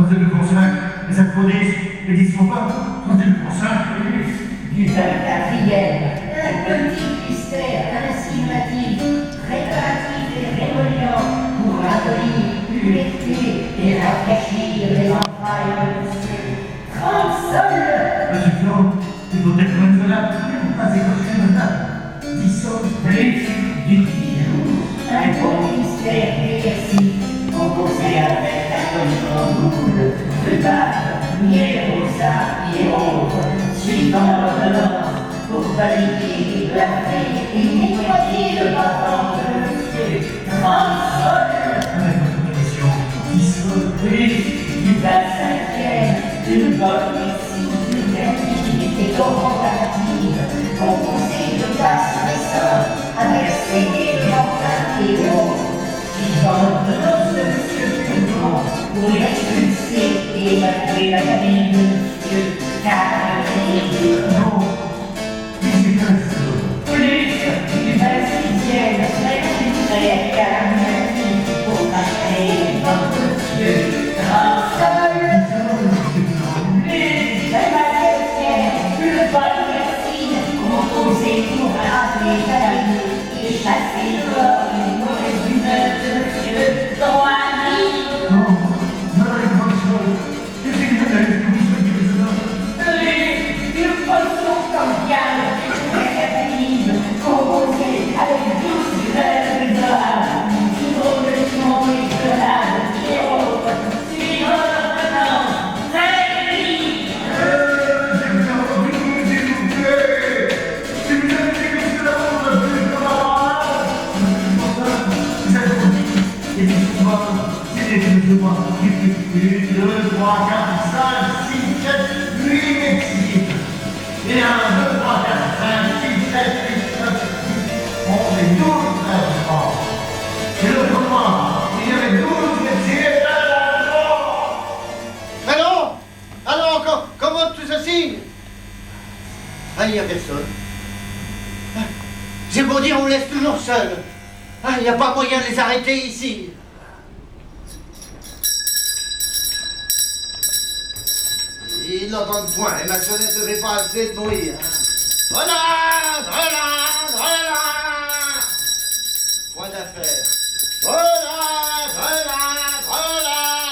Troisième de consac, les acrodis, les distropas, troisième de consac, Du quatrième, un petit mystère insinuatif, réparatif et rémoniant pour radolir, humecter et rafraîchir les entrailles de monsieur. 30 sols. Monsieur Florent, il faut être raisonnable, mais pas écorcher de table. 10 sols, Plus du 10 jours, un beau mystère réversif, composé avec un boule, rhubarbe, miel rosa et autres, suivant l'ordonnance pour valider la paix et nettoyer le bâton de monsieur. 30 sols. avec votre commission, 10 sols, Plus du 25e, une bonne médecine créative et corroborative, composée de tasses récentes avec saignées de l'empreinte et autres, suivant l'ordonnance de monsieur Clément pour expulser et évacuer la famille de monsieur Carré. non, 10 et 15 sols. Plus du 26e, très carminatif pour racheter votre monsieur Grassol. Le bol médecine composé pour rappeler la et chasser dehors les mauvaises humeurs de monsieur Droit-Vie. Non, non, les grandes sols. Qu'est-ce que vous avez commission qui vous donne? Une potion cordiale et créative composée avec 12 graines de l'âme, hydroleutement éclairable et autres, suivant l'ordonnance très libre. Alors, comment tout ceci? Ah, il n'y a personne. Ah, c'est beau dire, on me laisse toujours seul. Ah, il n'y a pas moyen de les arrêter ici. Ils n'entendent point, et ma sonnette ne fait pas assez de bruit. Voilà. Point d'affaire. Voilà.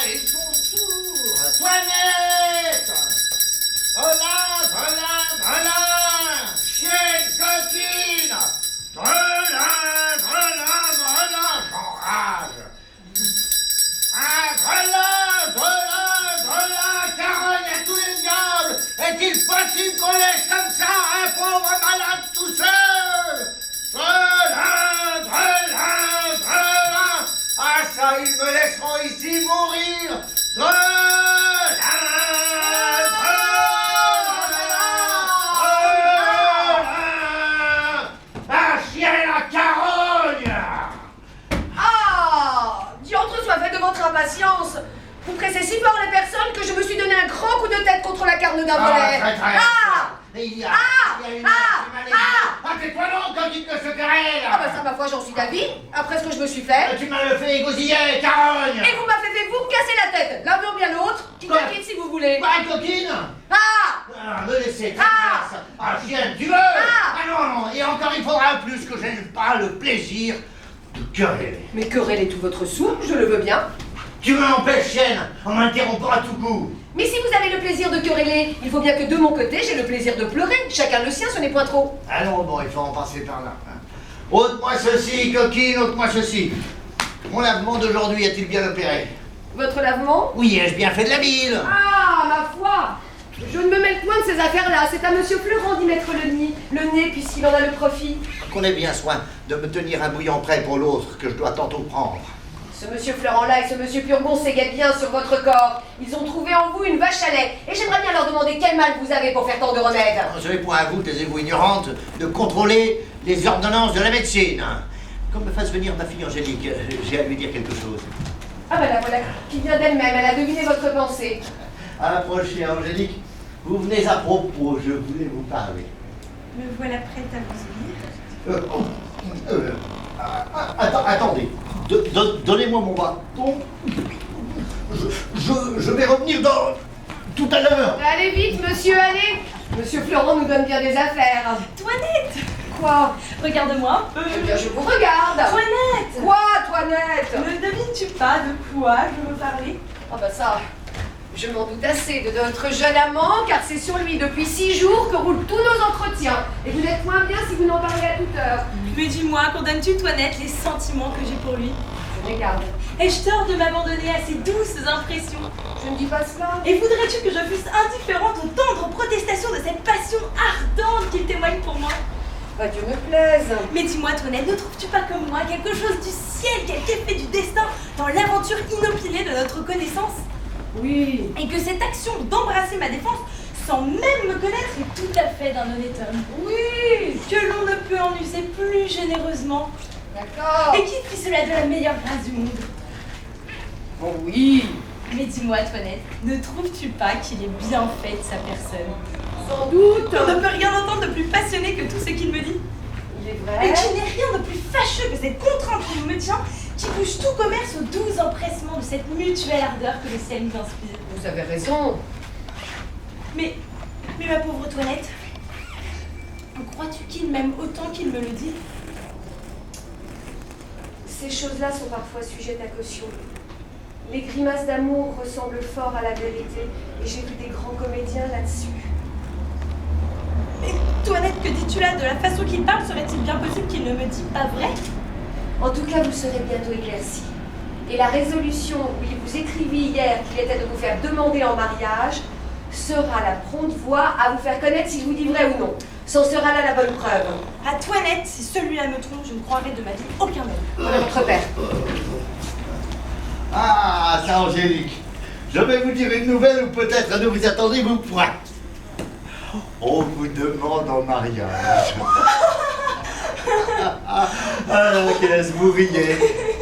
Ils sont sourds. Toilette. Voilà. Chienne, coquine. Voilà. J'enrage. Carogne à tous les diables. Est-il possible qu'on laisse comme ça un pauvre malade tout seul? Ah ça, ils me laisseront ici mourir. Ah, chienne à carogne. Ah! Diantre soit fait de votre impatience! Vous pressez si fort les personnes que je me suis donné un grand coup de tête contre la carne d'un volet! Il y a une tais-toi donc, quand il te se querelle. Ah bah ça, ma foi, j'en suis d'avis, après ce que je me suis fait. Tu m'as le fait égosiller, carogne. Et vous m'avez fait vous casser la tête, l'un ou bien l'autre, qui Quoi? t'inquiète si vous voulez. Quoi, coquine? Me laisser Ah. chienne, tu veux? Non, et encore il faudra plus que je n'ai pas le plaisir de quereller. Mais querellez tout votre sou, je le veux bien. Tu m'empêches, chienne, en m'interrompant à tout coup. Mais si vous avez le plaisir de quereller, il faut bien que de mon côté, j'ai le plaisir de pleurer. Chacun le sien, ce n'est point trop. Allons, bon, il faut en passer par là. Ôte-moi ceci, coquine, ôte-moi ceci. Mon lavement d'aujourd'hui a-t-il bien opéré? Votre lavement? Oui, ai-je bien fait de la bile? Ah, ma foi! Je ne me mêle point de ces affaires-là. C'est à monsieur Florent d'y mettre le nez, puisqu'il en a le profit. Qu'on ait bien soin de me tenir un bouillon prêt pour l'autre que je dois tantôt prendre. Ce monsieur Florent-là et ce monsieur Purgon s'égaient bien sur votre corps. Ils ont trouvé en vous une vache à lait. Et j'aimerais bien leur demander quel mal vous avez pour faire tant de remèdes. Ce n'est point à vous, taisez-vous ignorante, de contrôler les ordonnances de la médecine. Qu'on me fasse venir ma fille Angélique, j'ai à lui dire quelque chose. Ah ben la voilà, qui vient d'elle-même, elle a deviné votre pensée. Approchez, Angélique. Vous venez à propos, je voulais vous parler. Me voilà prête à vous obéir. Attendez. Donnez-moi mon bâton. Je vais revenir dans... tout à l'heure. Allez vite, monsieur, allez. Monsieur Florent nous donne bien des affaires. Toinette! Quoi? Regarde-moi un peu. Eh bien, je vous regarde. Toinette! Quoi, Toinette? Ne devines-tu pas de quoi je veux parler? Ah bah ça, je m'en doute assez de notre jeune amant, car c'est sur lui depuis 6 jours que roulent tous nos entretiens. Et vous n'êtes moins bien si vous n'en parlez à toute heure. Mais dis-moi, condamnes-tu Toinette les sentiments que j'ai pour lui? Je regarde. Ai-je tort de m'abandonner à ces douces impressions? Je ne dis pas cela. Et voudrais-tu que je fusse indifférente aux tendres protestations de cette passion ardente qu'il témoigne pour moi? Bah, Dieu me plaise. Mais dis-moi, Toinette, ne trouves-tu pas comme moi quelque chose du ciel, quelque effet du destin dans l'aventure inopinée de notre connaissance? Oui. Et que cette action d'embrasser ma défense, sans même me connaître, est tout à fait d'un honnête homme. Oui. Que l'on ne peut en user plus généreusement. D'accord. Et qui fit cela de la meilleure grâce du monde? Oh oui. Mais dis-moi, Toinette, ne trouves-tu pas qu'il est bien fait de sa personne? Sans doute. On ne peut rien entendre de plus passionné que tout ce qu'il me dit. Il est Et vrai. qu'il n'est rien de plus fâcheux que cette contrainte qu'il me tient, qui bouge tout commerce au doux empressement de cette mutuelle ardeur que le ciel nous inspire. Vous avez raison. Mais ma pauvre Toinette, crois-tu qu'il m'aime autant qu'il me le dit? Ces choses-là sont parfois sujettes à caution. Les grimaces d'amour ressemblent fort à la vérité, et j'ai vu des grands comédiens là-dessus. Mais Toinette, que dis-tu là? De la façon qu'il parle, serait-il bien possible qu'il ne me dise pas vrai? En tout cas, vous serez bientôt éclairci. Et la résolution où il vous écrivit hier qu'il était de vous faire demander en mariage sera la prompte voie à vous faire connaître s'il vous dit vrai ou non. C'en sera là la bonne preuve. À Toinette, si celui-là me trompe, je ne croirai de ma vie aucun homme. Voilà votre père. Ah, ça, Angélique. Je vais vous dire une nouvelle où peut-être ne vous attendez-vous point. On vous demande en mariage. Qu'est-ce que vous riez?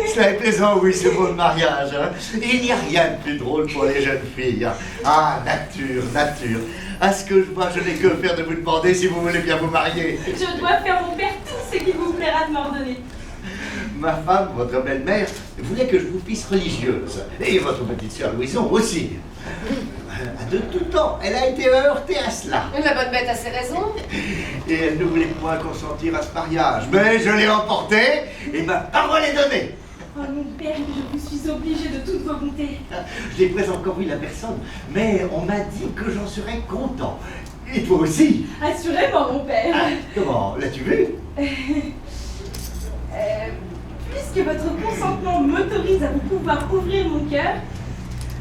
C'est plaisant, oui, ce mot de mariage. Hein. Il n'y a rien de plus drôle pour les jeunes filles. Ah, nature, nature. À ce que je vois, je n'ai que faire de vous demander si vous voulez bien vous marier. Je dois faire mon père tout ce qu'il vous plaira de m'ordonner. Ma femme, votre belle-mère, voulait que je vous fisse religieuse. Et votre petite sœur Louison aussi. De tout temps, elle a été heurtée à cela. La bonne bête a ses raisons. Et elle ne voulait point consentir à ce mariage. Mais je l'ai emporté et ma parole est donnée. Oh mon père, je vous suis obligée de toute volonté. Je n'ai pas encore vu la personne, mais on m'a dit que j'en serais content. Et toi aussi. Assurément, mon père. Ah, comment? L'as-tu vu? Puisque votre consentement m'autorise à vous pouvoir ouvrir mon cœur,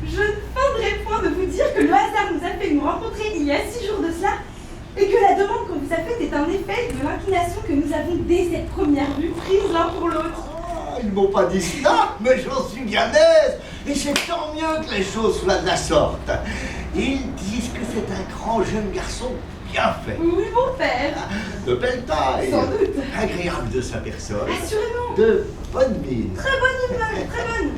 je ne feindrai point de vous dire que le hasard nous a fait nous rencontrer il y a 6 jours de cela, et que la demande qu'on vous a faite est un effet de l'inclination que nous avons dès cette première vue prise l'un pour l'autre. Ah, ils m'ont pas dit cela, mais j'en suis bien aise. Et c'est tant mieux que les choses soient de la sorte. Ils disent que c'est un grand jeune garçon bien fait. Oui, mon père. De belle taille. Sans doute. Agréable de sa personne. Assurément. De bonne mine. Très bonne image, très bonne.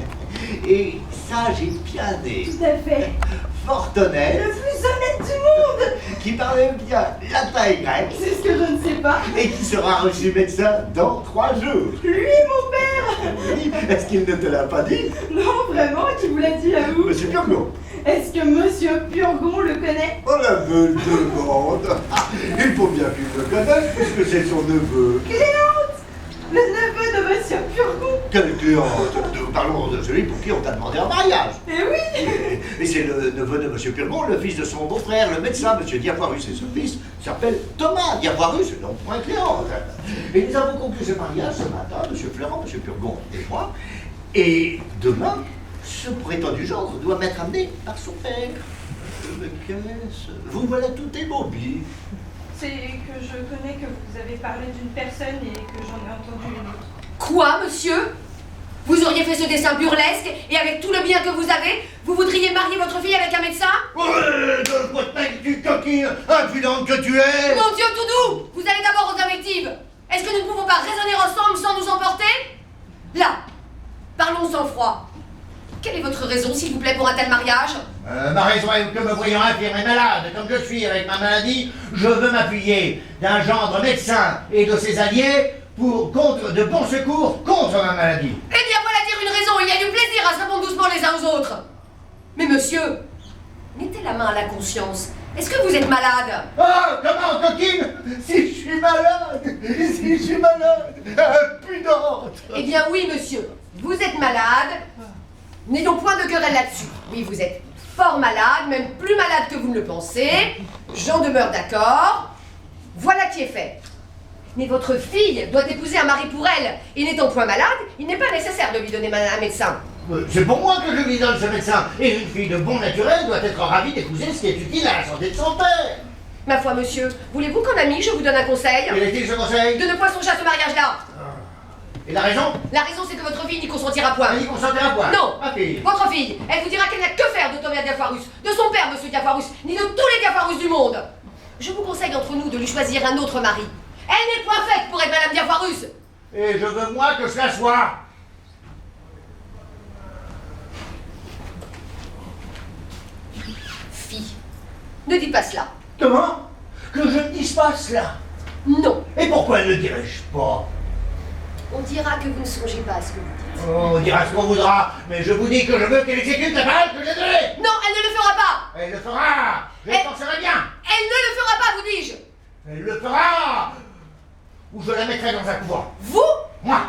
Et sage et bien né. Tout à fait. Fort honnête. Le plus honnête du monde. Qui parlait bien latin et grec. C'est ce que je ne sais pas. Et qui sera reçu médecin dans 3 jours. Lui, mon père. Oui, est-ce qu'il ne te l'a pas dit? Non, vraiment, qui vous l'a dit à vous? Monsieur Purgon. Est-ce que Monsieur Purgon le connaît? Oh la belle demande. Ah, il faut bien qu'il le connaisse puisque c'est son neveu. Cléante! Le neveu de Monsieur Purgon! Quelle Cléante? Nous parlons de celui pour qui on t'a demandé en mariage. Eh oui! Et c'est le neveu de Monsieur Purgon, le fils de son beau-frère, le médecin, Monsieur Diafoirus. Et ce fils s'appelle Thomas Diafoirus, non point Cléante. Et nous avons conclu ce mariage ce matin, Monsieur Florent, Monsieur Purgon et moi. Et demain, ce prétendu gendre doit m'être amené par son père. Mais qu'est-ce? Vous voilà tout émobile. C'est que je connais que vous avez parlé d'une personne et que j'en ai entendu une autre. Quoi, monsieur? Vous auriez fait ce dessin burlesque et avec tout le bien que vous avez, vous voudriez marier votre fille avec un médecin? Ouais, de quoi tu coquine, impudente que tu es! Mon Dieu, tout doux! Vous allez d'abord aux invectives. Est-ce que nous ne pouvons pas raisonner ensemble sans nous emporter? Là, parlons sans froid. Quelle est votre raison, s'il vous plaît, pour un tel mariage? Ma raison est que me voyant infirme et malade, comme je suis avec ma maladie, je veux m'appuyer d'un gendre médecin et de ses alliés contre de bons secours contre ma maladie. Eh bien, voilà dire une raison. Il y a du plaisir à se répondre doucement les uns aux autres. Mais monsieur, mettez la main à la conscience. Est-ce que vous êtes malade? Ah, comment, coquine? Si je suis malade, impudente. Eh bien oui, monsieur, vous êtes malade. N'ayons point de querelle là-dessus. Oui, vous êtes fort malade, même plus malade que vous ne le pensez. J'en demeure d'accord. Voilà qui est fait. Mais votre fille doit épouser un mari pour elle. Et n'étant point malade, il n'est pas nécessaire de lui donner un médecin. C'est pour moi que je lui donne ce médecin. Et une fille de bon naturel doit être ravie d'épouser ce qui est utile à la santé de son père. Ma foi, monsieur, voulez-vous qu'en ami, je vous donne un conseil? Quel est-il ce conseil? De ne point songer à ce mariage-là. Et la raison? La raison, c'est que votre fille n'y consentira point. Elle y consentira point. Non. Ma fille. Votre fille, elle vous dira qu'elle n'a que faire de Thomas Diafoirus, de son père, monsieur Diafoirus, ni de tous les Diafoirus du monde. Je vous conseille entre nous de lui choisir un autre mari. Elle n'est point faite pour être Madame Diafoirus. Et je veux moi que cela soit. Fille, ne dites pas cela. Comment? Que je ne dise pas cela? Non. Et pourquoi ne le dirais-je pas? On dira que vous ne songez pas à ce que vous dites. On dira ce qu'on voudra, mais je vous dis que je veux qu'elle exécute la parole que j'ai donnée. Non, elle ne le fera pas. Elle le fera. Je Elle- penserai bien. Elle ne le fera pas, vous dis-je. Elle le fera. Ou je la mettrai dans un couvent. Vous? Moi.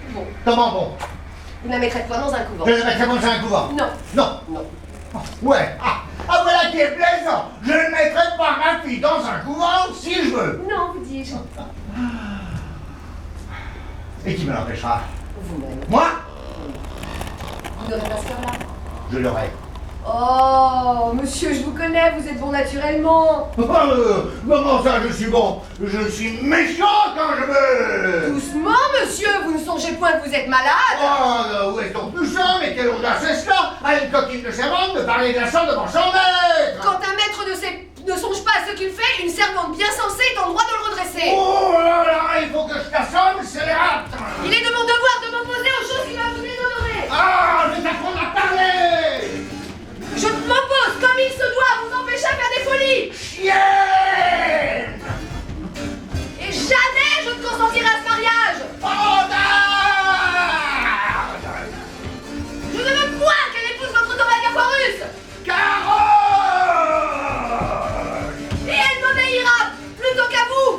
Bon, Comment bon? vous la mettrez pas dans un couvent. Je la mettrai dans un couvent. Non. Non. Non. Ouais. Ah, voilà qui est plaisant. Je ne mettrai pas ma fille dans un couvent si je veux. Non, vous dis-je. Et qui me l'empêchera? Vous-même. Moi? Vous n'aurez pas ce cœur-là. Je l'aurai. Oh, monsieur, je vous connais, vous êtes bon naturellement. Comment ça, je suis bon? Je suis méchant quand je veux. Doucement, monsieur, vous ne songez point que vous êtes malade. Oh, où est donc tout ça? Mais quelle audace est cela? À une coquine de servante de parler de la sorte devant son maître. Quand un maître ne songe pas à ce qu'il fait, une servante bien sensée est en droit de le redresser. Oh là là, il faut que je t'assomme, scélérate. Il est de mon devoir de m'opposer aux choses qui doivent vous déshonorer. Ah, je vais t'apprendre à parler. Je m'oppose comme il se doit à vous empêcher à faire des folies. Chienne. Et jamais je ne consentirai à ce mariage. Bâtarde. Je ne veux point qu'elle épouse votre Thomas Diafoirus. Carotte. Et elle m'obéira plutôt qu'à vous.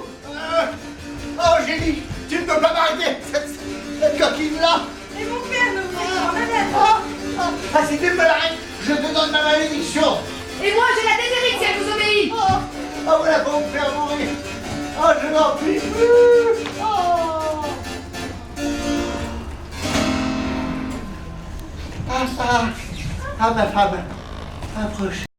Oh, j'ai dit, tu ne peux pas m'arrêter cette coquine-là. Et mon père ne voulait pas madame. Ah, si tu me l'arrêtes, je te donne ma malédiction. Et moi, je la déshérite si elle vous obéit. Ah, voilà pour me faire mourir. Ah, je n'en puis plus. Oh. Ah, ça. Ah, ma femme. Approche.